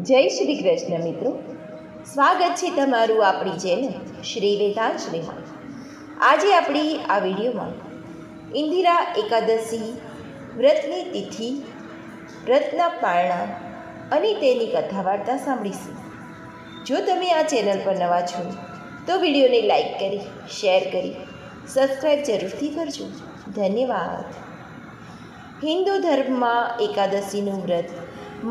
જય શ્રી કૃષ્ણ મિત્રો, સ્વાગત છે તમારું આપણી ચેનલ શ્રી વેદાંશ્રીમાં. આજે આપણી આ વિડીયોમાં ઇન્દિરા એકાદશી વ્રતની તિથિ, વ્રતના પારણા અને તેની કથા વાર્તા સાંભળીશું. જો તમે આ ચેનલ પર નવા છો તો વિડીયોને લાઈક કરી, શેર કરી, સબસ્ક્રાઈબ જરૂરથી કરજો. ધન્યવાદ. હિન્દુ ધર્મમાં એકાદશીનું વ્રત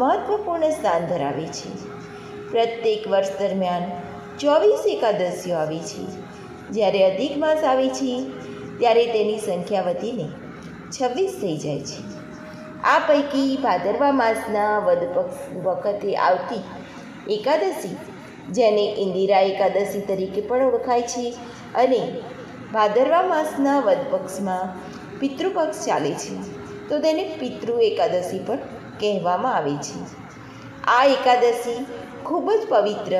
મહત્વપૂર્ણ સ્થાન ધરાવે છે. પ્રત્યેક વર્ષ દરમિયાન 24 એકાદશીઓ આવે છે. જ્યારે અધિક માસ આવે છે ત્યારે તેની સંખ્યા વધીને 26 થઈ જાય છે. આ પૈકી ભાદરવા માસના વદ પક્ષ વખતે આવતી એકાદશી, જેને ઇન્દિરા એકાદશી તરીકે પણ ઓળખાય છે, અને ભાદરવા માસના વદ પક્ષમાં પિતૃપક્ષ ચાલે છે તો તેને પિતૃ એકાદશી પણ કહેવામાં આવે છે. આ એકાદશી ખૂબ જ પવિત્ર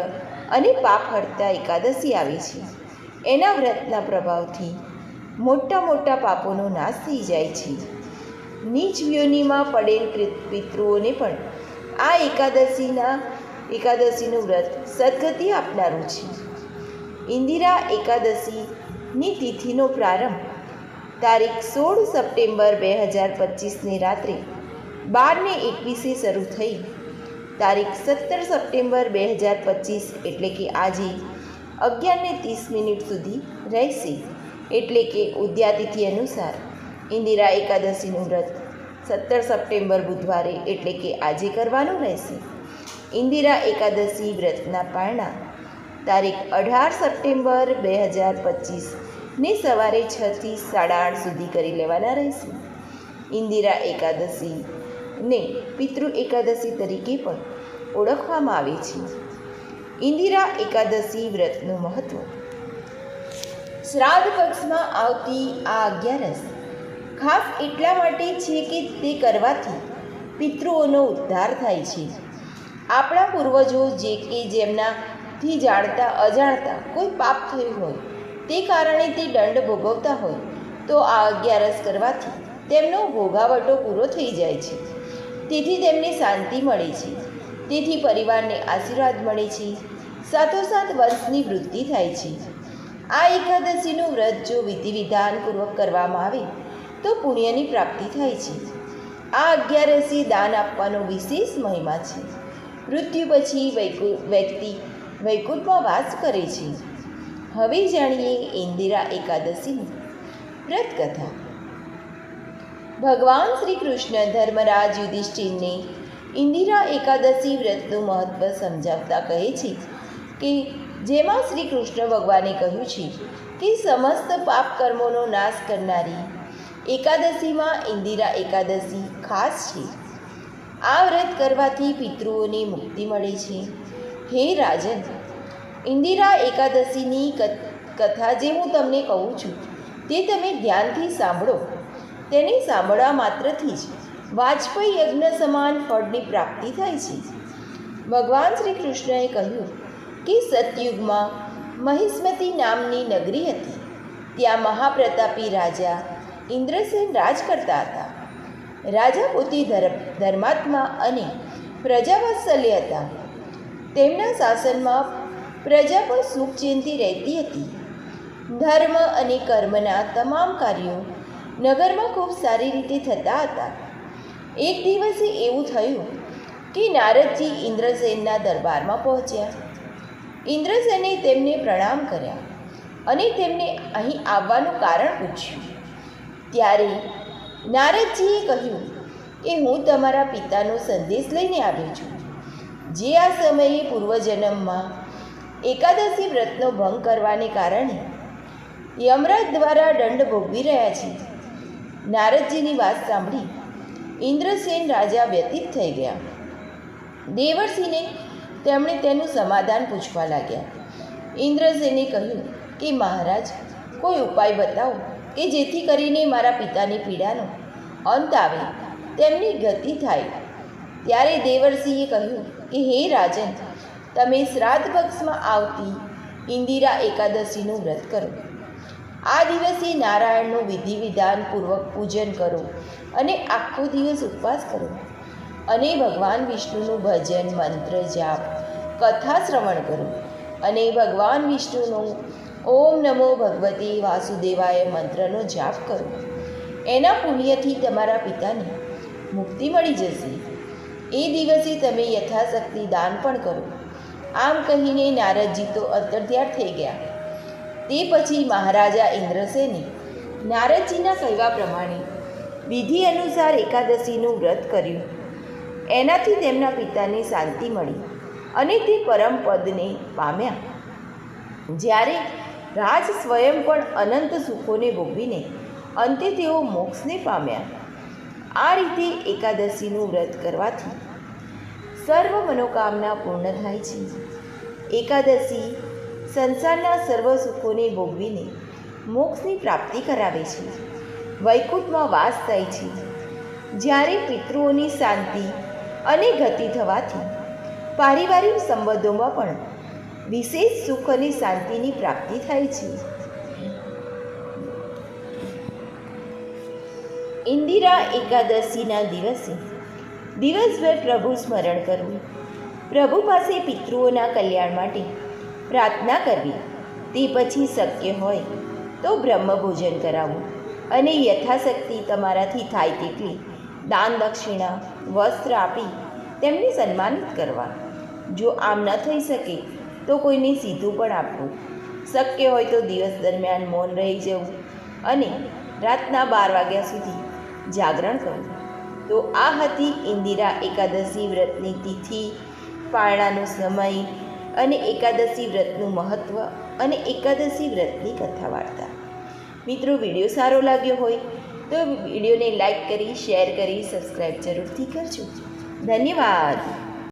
અને પાપ હરતા એકાદશી આવે છે. એના વ્રતના પ્રભાવથી મોટા મોટા પાપોનો નાશ થઈ જાય છે. નીચ યોનિમાં પડેલ પિતૃઓને પણ આ એકાદશીનું વ્રત સદગતિ આપનારું છે. ઇન્દિરા એકાદશીની તિથિનો પ્રારંભ તારીખ 16 સપ્ટેમ્બર 2025ની રાત્રે 12:21 શરૂ થઈ તારીખ 17 સપ્ટેમ્બર 2025 એટલે કે આજે 11:30 સુધી રહેશે. એટલે કે ઉદ્યાતિથિ અનુસાર ઇન્દિરા એકાદશીનું વ્રત 17 સપ્ટેમ્બર બુધવારે એટલે કે આજે કરવાનું રહેશે. ઇન્દિરા એકાદશી વ્રતના પારણા તારીખ 18 સપ્ટેમ્બર 2025ને સવારે 6 થી 8:30 સુધી કરી લેવાના રહેશે. ઇન્દિરા એકાદશીને પિતૃ એકાદશી તરીકે પણ ઓળખવામાં આવે છે. ઇન્દિરા એકાદશી વ્રતનું મહત્વ. શ્રાદ્ધ પક્ષમાં આવતી આ 11 ખાસ એટલા માટે છે કે તે કરવાથી પિતૃઓનો ઉદ્ધાર થાય છે. આપણા પૂર્વજો જે કે જેમનાથી જાણતા અજાણતા કોઈ પાપ થયું હોય, તે કારણે તે દંડ ભોગવતા હોય, તો આ 11 કરવાથી તેમનો ભોગાવટો પૂરો થઈ જાય છે. તેથી તેમને શાંતિ મળે છે. તેથી પરિવારને આશીર્વાદ મળે છે. સાથોસાથ વંશની વૃદ્ધિ થાય છે. આ એકાદશીનું વ્રત જો વિધિ વિધાનપૂર્વક કરવામાં આવે તો પુણ્યની પ્રાપ્તિ થાય છે. આ 11 દાન આપવાનો વિશેષ મહિમા છે. મૃત્યુ પછી વ્યક્તિ વૈકુંઠમાં વાસ કરે છે. હવે જાણીએ ઇન્દિરા એકાદશીની વ્રત કથા. ભગવાન શ્રી કૃષ્ણ ધર્મરાજ યુધિષ્ઠિરને ઇન્દિરા એકાદશી વ્રતનું મહત્વ સમજાવતા કહે છે કે જેમાં શ્રી કૃષ્ણ ભગવાને કહ્યું છે કે સમસ્ત પાપ કર્મોનો નાશ કરનારી એકાદશીમાં ઇન્દિરા એકાદશી ખાસ છે. આ વ્રત કરવાથી પિતૃઓને મુક્તિ મળે છે. હે રાજન, ઇન્દિરા એકાદશીની કથા જે હું તમને કહું છું તે તમે ધ્યાનથી સાંભળો. તેને સાંભળવા માત્રથી જ વાજપેયી યજ્ઞ સમાન ફળની પ્રાપ્તિ થાય છે. ભગવાન શ્રી કૃષ્ણએ કહ્યું કે સતયુગમાં મહિસ્મતી નામની નગરી હતી. ત્યાં મહાપ્રતાપી રાજા ઇન્દ્રસેન રાજ કરતા હતા. રાજા પોતે ધર્માત્મા અને પ્રજાવત્સલ્ય હતા. તેમના શાસનમાં પ્રજા પણ સુખ ચેનથી રહેતી હતી. ધર્મ અને કર્મના તમામ કાર્યો નગરમાં ખૂબ સારી રીતે થતા હતા. એક દિવસે એવું થયું કે નારદજી ઇન્દ્રસેનના દરબારમાં પહોંચ્યા. ઇન્દ્રસેને તેમને પ્રણામ કર્યા અને તેમને અહીં આવવાનું કારણ પૂછ્યું. ત્યારે નારદજીએ કહ્યું કે હું તમારા પિતાનો સંદેશ લઈને આવ્યો છું, જે આ સમયે પૂર્વજન્મમાં એકાદશી વ્રતનો ભંગ કરવાને કારણે યમરાજ દ્વારા દંડ ભોગવી રહ્યા છે. નારદજીની વાત સાંભળી ઇન્દ્રસેન રાજા વ્યતીત થઈ ગયા. દેવર્ષિને તેમણે તેનું સમાધાન પૂછવા લાગ્યા. ઇન્દ્રસેને કહ્યું કે મહારાજ, કોઈ ઉપાય બતાવો કે જેથી કરીને મારા પિતાની પીડાનો અંત આવે, તેમની ગતિ થાય. ત્યારે દેવર્ષિએ કહ્યું કે હે રાજન, તમે શ્રાદ્ધ પક્ષમાં આવતી ઇન્દિરા એકાદશીનું વ્રત કરો. આ દિવસે નારાયણનું વિધિ વિધાનપૂર્વક પૂજન કરો અને આખો દિવસ ઉપવાસ કરો. અને ભગવાન વિષ્ણુનું ભજન, મંત્ર જાપ, કથા શ્રવણ કરો અને ભગવાન વિષ્ણુનું ઓમ નમો ભગવતે વાસુદેવાય મંત્રનો જાપ કરો. એના પુણ્યથી તમારા પિતાને મુક્તિ મળી જશે. એ દિવસે તમે યથાશક્તિ દાન પણ કરો. આમ કહીને નારદજી તો અંતર્ધ્યાન થઈ ગયા. તે પછી મહારાજા ઇન્દ્રસેને નારદજીના કહેવા પ્રમાણે વિધિ અનુસાર એકાદશીનું વ્રત કર્યું. એનાથી તેમના પિતાને શાંતિ મળી અને તે પરમ પદને પામ્યા. જ્યારે રાજ સ્વયં પણ અનંત સુખોને ભોગવીને અંતે તેઓ મોક્ષને પામ્યા. આ રીતે એકાદશીનું વ્રત કરવાથી સર્વ મનોકામના પૂર્ણ થાય છે. એકાદશી સંસારના સર્વ સુખોને ભોગવીને મોક્ષની પ્રાપ્તિ કરાવે છે. વૈકુંઠમાં વાસ થાય છે. જ્યારે પિતૃઓની શાંતિ અને ગતિ થવાથી પારિવારિક સંબંધોમાં પણ વિશેષ સુખ અને શાંતિની પ્રાપ્તિ થાય છે. ઇન્દિરા એકાદશીના દિવસે દિવસભર પ્રભુ સ્મરણ કરવું, પ્રભુ પાસે પિતૃઓના કલ્યાણ માટે પ્રાર્થના કરવી. તે પછી શક્ય હોય તો બ્રહ્મભોજન કરાવવું અને યથાશક્તિ તમારાથી થાય તેટલી દાન દક્ષિણા, વસ્ત્ર આપી તેમને સન્માનિત કરવા. જો આમ ન થઈ શકે તો કોઈને સીધું પણ આપવું. શક્ય હોય તો દિવસ દરમિયાન મૌન રહી જવું અને રાતના 12 વાગ્યા સુધી જાગરણ કરવું. તો આ હતી ઇન્દિરા એકાદશી વ્રતની તિથિ, પારણાનો સમય અને એકાદશી વ્રતનું મહત્ત્વ અને એકાદશી વ્રતની કથા વાર્તા. મિત્રો, વિડીયો સારો લાગ્યો હોય તો વિડીયોને લાઈક કરી, શેર કરી, સબસ્ક્રાઈબ જરૂરથી કરજો. ધન્યવાદ.